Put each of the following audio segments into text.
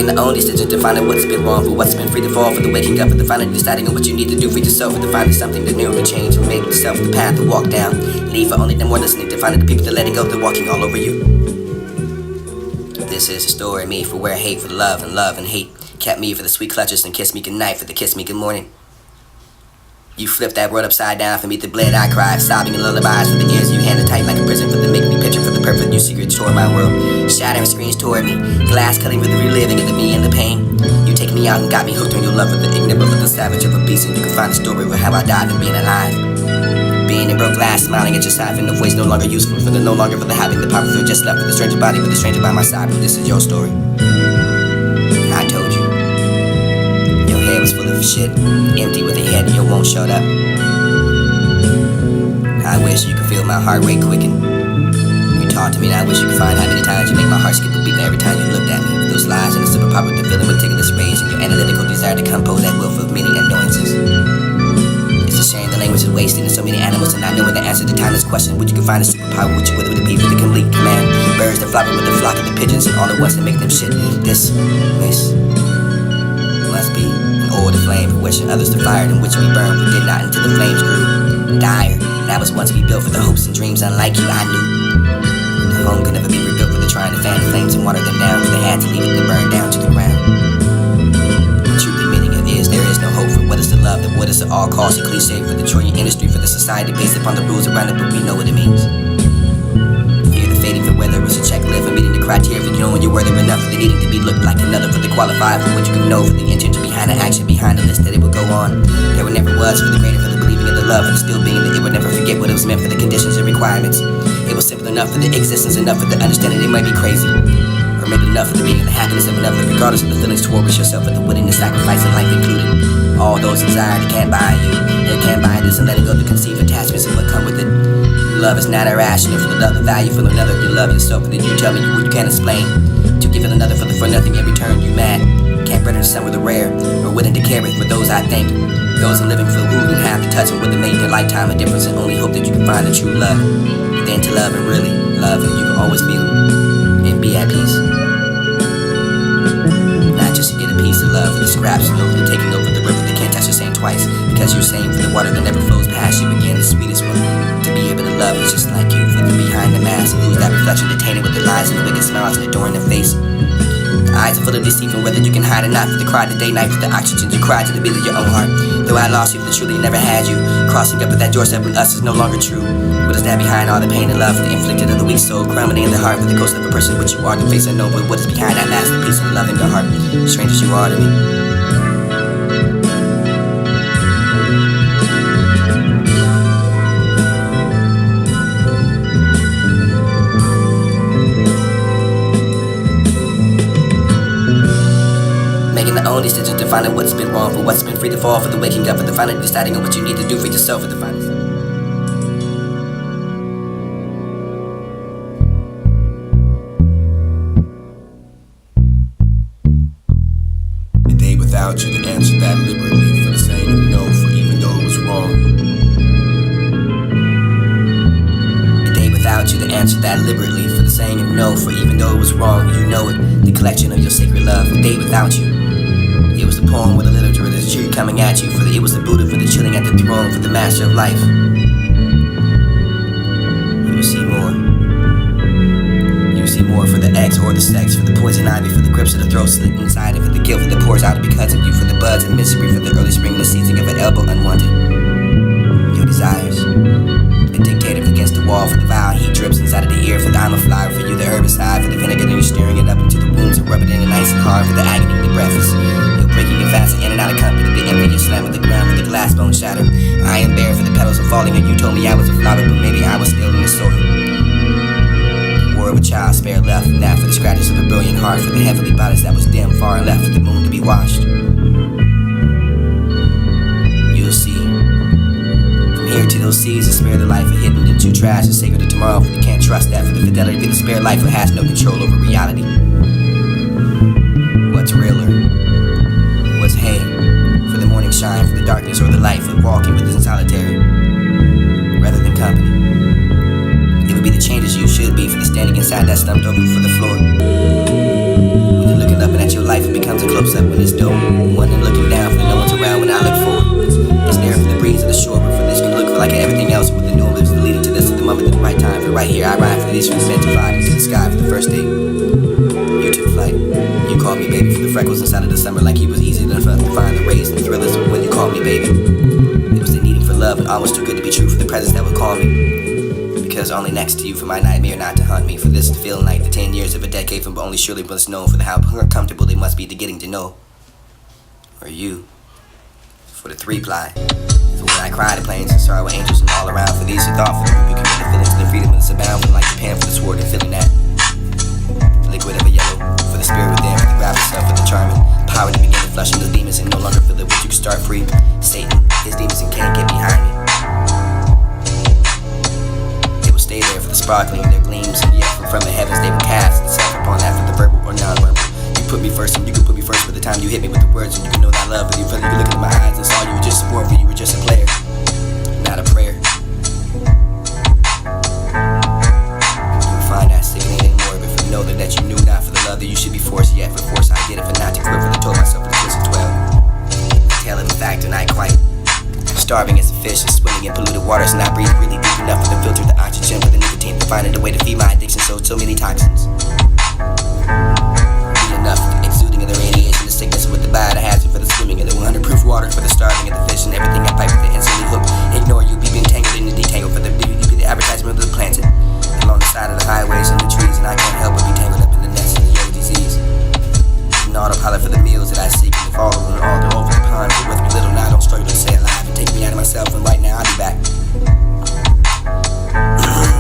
Making the own decisions, defining what's been wrong for what's been free to fall, for the waking up, for the finally deciding on what you need to do for yourself, for the finding something to new, to change, and make yourself the path to walk down. Leave for only them more listening, to finding the people to letting go, they're walking all over you. This is a story of me for where hate for the love and hate kept me for the sweet clutches and kiss me goodnight for the kiss me good morning. You flip that world upside down for me, the bled I cry, sobbing in lullabies for the ears you handed tight like a prison, for the making me picture for the perfect new secret toward my world. Shattering screens toward me, glass cutting for the reliving of the me and the pain. You take me out and got me hooked on your love for the ignorant, for the savage of a beast, and you can find a story of how I died for being alive. Being in broke glass, smiling at your side, for the voice no longer useful, for the no longer for the having the power, for just left with the stranger body, with the stranger by my side, but this is your story. I told you. Your head was full of shit, empty with a head and your won't showed up. I wish you could feel my heart rate quicken. You talk to me and I wish you could find how many times you make my heart skip a beat every time you looked at me. Those lies and the super pop with the feeling meticulous rage and your analytical desire to compose that will for many annoyances. It's a shame the language is wasted in so many animals and not knowing the answer to timeless question. Would you can find a superpower, would you with it be for the complete command? Birds that fly with the flock of the pigeons and all at once and make them shit. This must be an order flame for wishing others to fire in which we burn, but did not until the flames grew dire. That was once we built for the hopes and dreams unlike you I knew. The home could never be rebuilt for the trying to fan the flames and water them down, for they had to leave it to burn down to the ground. The truth, the meaning of is there is no hope for what is the love that what is at all costs, a cliche for the Trojan industry, for the society based upon the rules around it, but we know what it means. Fear the fading for whether it's a checklist for meeting the criteria for knowing you're worthy enough, for the needing to be looked like another, for the qualified for what you can know, for the intention behind the action behind the list that it would go on. There were never was for the greater, for the believing of the love, for the still being that it would never forget what it was meant, for the conditions and requirements. It was simple enough for the existence, enough for the understanding it might be crazy, or maybe enough for the being and the happiness of another, regardless of the feelings towards yourself, for the willingness, sacrifice, and life included. All those desires that can't buy you, they can't buy this, and letting go to conceive attachments and what come with it. Love is not irrational, for the love, the value for another, you love yourself, and then you tell me what you can't explain. To give it another for the for nothing in return, you mad. Can't better some with the rare, or willing to care it for those I think. Those are living for who and have to touch and with it make your lifetime a difference, and only hope that you can find the true love. And then to love and really love, and you can always feel and be at peace. Not just to get a piece of love for the scraps and over the taking over the river that can't touch the same twice, because you're saying for the water that never flows past you again, the sweetest one. To be able to love is just like you, for the behind the mask, and lose that reflection, detained with the lies and the wicked smiles and adoring the face. Eyes are full of deceit, and whether you can hide or not, for the cry, the day, night, for the oxygen you cry to the beat of your own heart. Though I lost you, for the truly never had you. Crossing up at that doorstep when us is no longer true. What is that behind all the pain and love, for the inflicted of the weak soul, crumbling in the heart, for the ghost of a person which you are, the face unknown, but what is behind that mask, the peace and love in your heart, strange as you are to me. Own decisions, defining what's been wrong for what's been free to fall, for the waking up, for the finally deciding on what you need to do for yourself, for the finally. A day without you to answer that liberally, for the saying of no, for even though it was wrong. A day without you to answer that liberally, for the saying of no, for even though it was wrong, you know it, the collection of your sacred love. A day without you. It was the poem with the literature of this tree coming at you, for it was the Buddha for the chilling at the throne, for the master of life. You will see more. You will see more for the X or the sex, for the poison ivy, for the grips of the throat slit inside it, for the guilt that pours out because of you, for the buds and misery, for the early spring, the seizing of an elbow unwanted. Your desires, a dictator against the wall, for the vile heat drips inside of the ear, for the I'm a flower, for you the herbicide, for the vinegar and you're stirring it up into the wounds and rub it in nice and hard, for the agony, the breathless. Breaking it faster in and out of company, the envy you slam with the ground, for the glass bone shatter. I am bare for the petals of falling, and you told me I was a flower, but maybe I was still in the soil. The war of a child spared left from that, for the scratches of a brilliant heart, for the heavenly bodies that was dim, far and left, for the moon to be washed. You'll see. From here to those seas, the spare the life of hidden into trash, and sacred of tomorrow, for you can't trust that, for the fidelity of the spare life who has no control over reality. What's realer? Was hay, for the morning shine, for the darkness or the light, for walking within solitary, rather than company. It would be the changes you should be, for the standing inside that slumped over for the floor. When you're looking up and at your life and becoming called me baby. For the freckles inside of the summer, like he was easy enough to find the rays and the thrillers when you called me baby. It was the needing for love and almost too good to be true for the presence that would call me. Because only next to you for my nightmare not to haunt me. For this to feel like the 10 years of a decade from only surely must know. For the how uncomfortable they must be to getting to know. Or you. For the 3-ply. For when I cry to planes and sorrow with angels and all around. For these who thought for the rebuking of the feelings and the freedom and the abound. For like the pen for the sword and feeling that liquid of a yellow. For the spirit within, for the grab itself, for the charming power to begin to flushing the demons and no longer feel it with you can start free. Satan, his demons and can't get behind me. They will stay there for the sparkling and their gleams, and yet from the heavens they will cast itself upon that for the verbal or non-verbal. You put me first and you can put me first for the time you hit me with the words and you can know that love. But you feel you look into my eyes and saw you were just a sport, but you were just a player, not a prayer. Find that sickening anymore, but for know that you knew not for the love that you should be forced yet. For force I get it, for not to quit, for the told myself in the twist of 12. Tell him the fact and I quite starving as a fish and swimming in polluted waters, and I breathe really deep enough for the filter, the oxygen, for the nicotine, for finding a way to feed my addiction, so many toxins. Be enough, the exuding of the radiation, the sickness with the biohazard, for the swimming in the 100 proof water, for the starving of the fish and everything I fight with the instantly hooked. Ignore you, be entangled in the detangle, for the advertisement of the planted along the side of the highways and the trees, and I can't help but be tangled up in the nest of the old disease. An autopilot for the meals that I seek, and if all of them all over the pond, but with me little now, don't struggle to stay alive and take me out of myself, and right now I'll be back.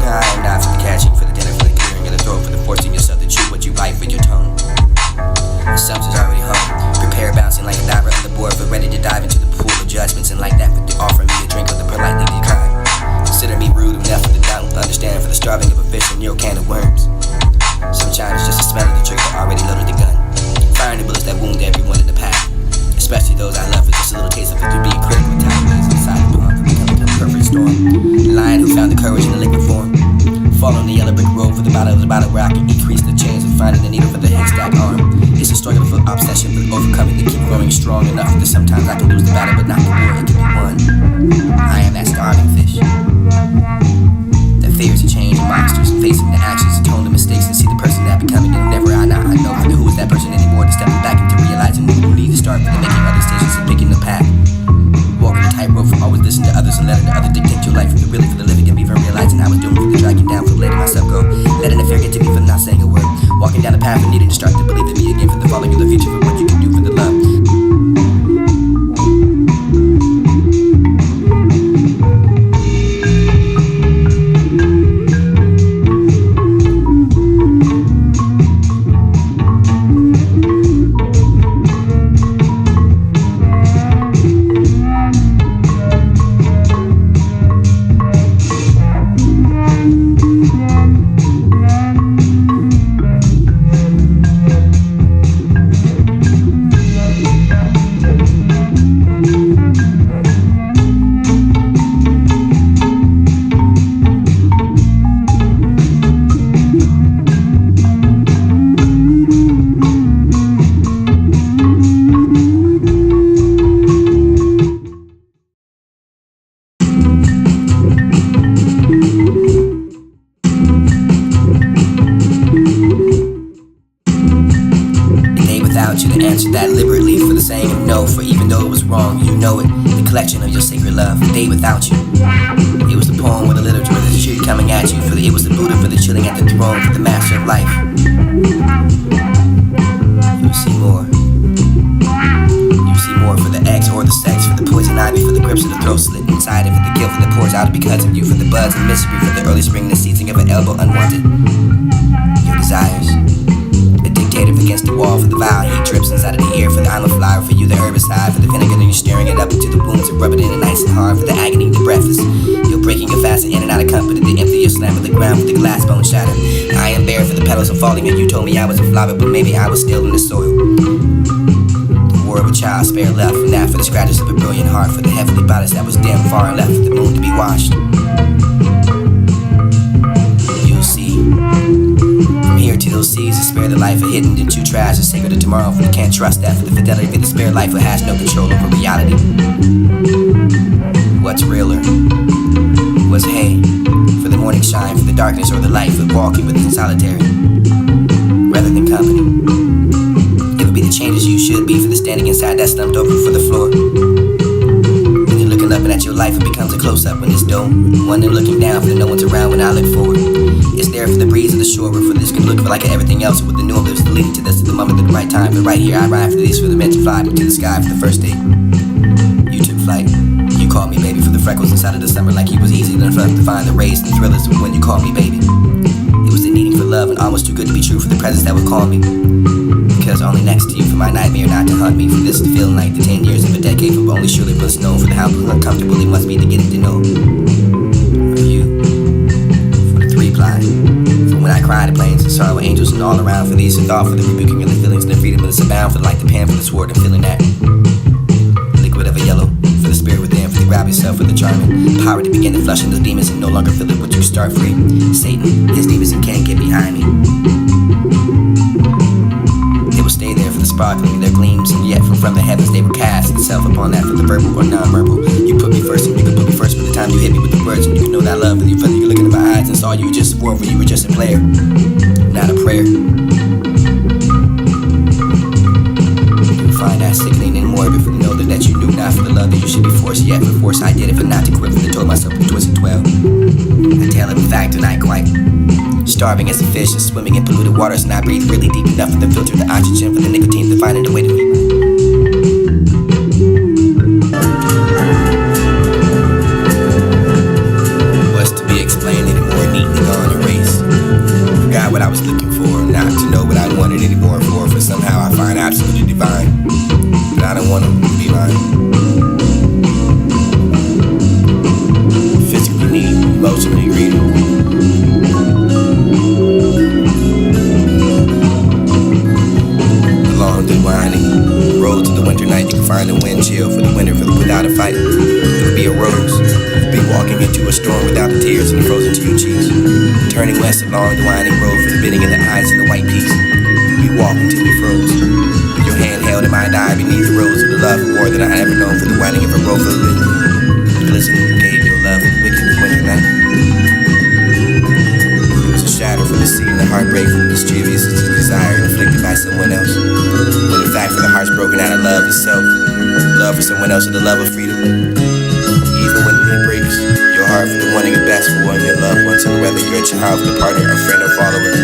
I am not for the catching, for the dinner, for the clearing of the throat, for the forcing yourself to chew what you bite with your tongue. The substance already hung, prepare bouncing like a diver on the board, but ready to dive into the pool of judgments, and like that, for the offering me a drink of the politely decline. Consider me rude enough for the doubt, understand for the starving of a fish and your can of worms. Sometimes it's just the smell of the trigger already loaded the gun, firing the bullets that wound everyone in the path, especially those I love, for just a little taste of it through being critical with time waves inside the pond, for becoming a perfect storm. The lion who found the courage in the liquid form, following the yellow brick road for the battle where I can increase the chains and finding the needle for the haystack arm. It's a struggle for obsession, for overcoming to keep growing strong enough that sometimes I can lose the battle, but not the war, it can be won. I am that starving fish that fears to change the monsters, facing the actions, atone the mistakes, and see the person that becoming, and never I know for the who is that person anymore, to stepping back into realizing who you need to start for the making other decisions and picking the path. Walking the tightrope from always listening to others and letting the other dictate your life, for the really for the living, and even realizing I was doomed for the dragging down, for letting myself go, letting the fear get to me for not saying a word, walking down the path and needing to start to believe in me again, for the following of the future, for what you can do for the love. You to answer that liberally, for the saying of no, for even though it was wrong, you know it, the collection of your sacred love, a day without you. It was the poem with the literature, the tree coming at you, for it was the Buddha, for the chilling at the throne, for the master of life. You'll see more. You'll see more for the X or the sex, for the poison ivy, for the grips of the throat slit inside of it, the guilt that pours out because of you, for the buds and mystery, for the early spring, the seizing of an elbow unwanted. Your desires. Against the wall, for the vile heat drips inside of the ear, for the I'm a flower, for you the herbicide, for the vinegar that you're staring it up into the wounds and rub it in and nice and hard, for the agony, the breathless, you're breaking your fast in and out of company, the empty, you're slamming the ground with the glass bone shattered. I am bare for the petals are falling, and you told me I was a flower, but maybe I was still in the soil. The war of a child, spare left from that, for the scratches of a brilliant heart, for the heavenly bodies that was dim far and left for the moon to be washed. You'll see. Here to those seas to spare the life of hidden in true trash, the sacred of tomorrow, for you can't trust that, for the fidelity of the spare life that has no control over reality. What's realer? What's hay? For the morning shine, for the darkness or the light, for walking within solitary rather than company. It unchained as you should be for the standing inside that slumped over for the floor. When you're looking up and at your life, it becomes a close-up when it's dome. One and looking down for the no one's around when I look forward. It's there for the breeze of the shore, but for this can look for like everything else with the new lips leading to this at the moment at the right time. But right here, I ride for these for the meant to fly me to the sky for the first date. You took flight. You called me baby for the freckles inside of the summer, like it was easy enough to find the rays and thrillers when you called me baby. It was the needing for love and almost too good to be true for the presence that would call me. Because only next to you for my nightmare not to hunt me. For this to feel like the 10 years of a decade from only surely was known for the how uncomfortable it must be to get it to know. For you, for the 3-ply, for when I cry to planes and sorrow angels and all around. For these who thought for the rebuking of the feelings and the freedom and the abound. For like the pan for the sword and feeling that liquid of a yellow. For the spirit within, for the grab yourself with the charming power to begin to flush in those demons and no longer feel it, but you start free. Satan, his demons and can't get behind me. They will stay there for the sparkling, their gleams, and yet from the heavens they will cast itself upon that for the verbal or non-verbal. You put me first, and you could put me first by the time you hit me with the words, and you can know that love, and you feel like you're looking in my eyes and saw you just for you were just a player, not a prayer. Find that sickening and morbid for the know that you knew not for the love that you should be forced yet for force I did it for not to quit for the told myself to twisted 12. I tell it in fact and I quite starving as a fish and swimming in polluted waters and I breathe really deep enough for the filter the oxygen for the nicotine to find a way to feed me. What's to be explained anymore neatly gone erased. Forgot what I was looking for, not to know what I wanted anymore for somehow I find absolutely divine. But I don't want to be mine. Physically need, emotionally greedy. The long day winding road to the winter night. You can find the wind chill for the winter without a fight. It would be a rose. It would be walking into a storm without the tears and the frozen to your cheeks. Turning west along the winding road for the bidding in the eyes and the white peaks. We walked until we froze. With your hand held in mine, died beneath the rose of the love more than I ever known for the winding of a road for the wind. Glistening gave your love for the wicked winter night. It was a shadow for the sea and the heartbreak for the mischievous desire inflicted by someone else. When in fact for the hearts broken out of love itself. Love for someone else or the love of freedom. Even when it breaks, your heart for the wanting the best for one of your loved ones, and whether you're a child, a partner, a friend, or follower.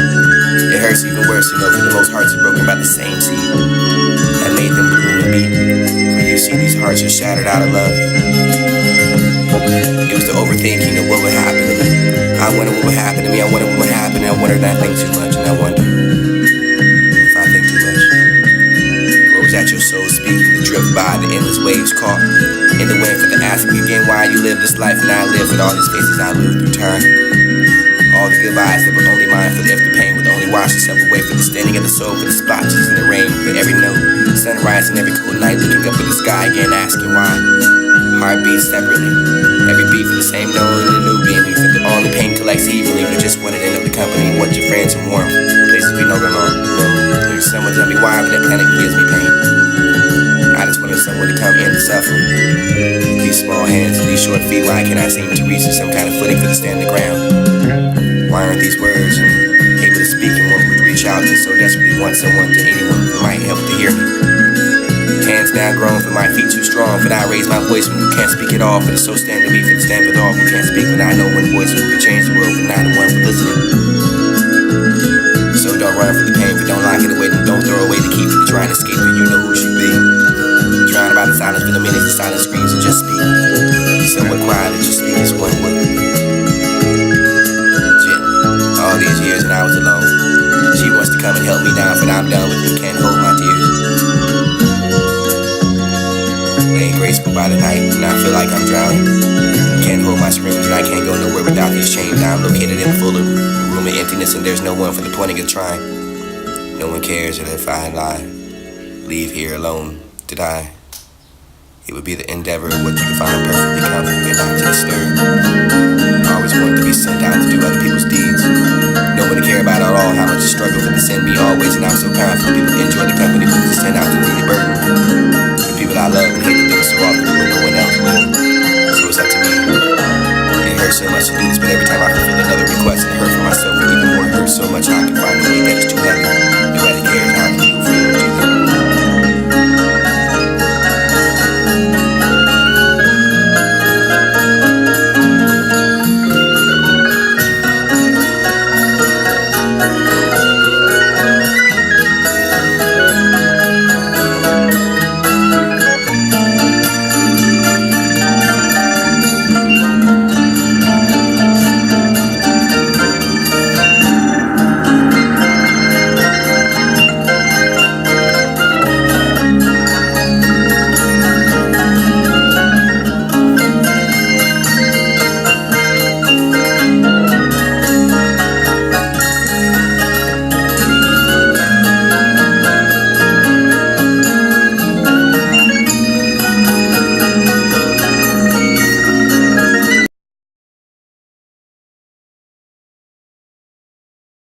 It hurts even worse to know for the most hearts are broken by the same seed that made them bloom and beat. For you see these hearts are shattered out of love. It was the overthinking of what would happen to me. I wonder what would happen to me. I wonder what would happen. I wonder if I think too much, and I wonder if I think too much. Or was that your soul speaking, the drift by the endless waves caught in the wind for the asking again why you live this life and I live with all these faces I live through time. All the goodbyes that were only mine for the if the pain would only wash itself away for the standing of the soul, for the splotches in the rain, for every note, sunrise and every cool night, looking up at the sky again, asking why. Heartbeats separately, every beat for the same note and the new beaming, for the only pain collects evenly. We just wanted to know the company, want your friends and warmth, places we know alone. Maybe someone tell me why, but that panic gives me pain. I just wanted someone to come in and suffer. These small hands and these short feet, why can't I seem to reach some kind of footing for the stand the ground? Why aren't these words able to speak and one would reach out to so desperately want someone to anyone who might help to hear me? Hands now grown for my feet too strong, but I raise my voice when you can't speak at all. For the so stand to me, for the stand with all who can't speak when I know one voice who could change the world, but not the one for listening. So don't run for the pain, but don't lock it away, and don't throw away the key for trying to escape, and you know who should be. Drown about the silence for the minutes, the silent screams and just speak. Somewhat quiet and just speak as one would. All these years and I was alone. She wants to come and help me now, but I'm done with it, can't hold my tears. Laying graceful by the night, and I feel like I'm drowning. Can't hold my screams, and I can't go nowhere without these chains. Now I'm located in a full room of emptiness, and there's no one for the pointing of trying. No one cares that if I lie, leave here alone to die. It would be the endeavor of what you can find perfectly comforting and not to disturb. I always wanted to be sent out to do other people's deeds. No one to care about at all how much the struggle for the sin me always, and I'm so confident people enjoy the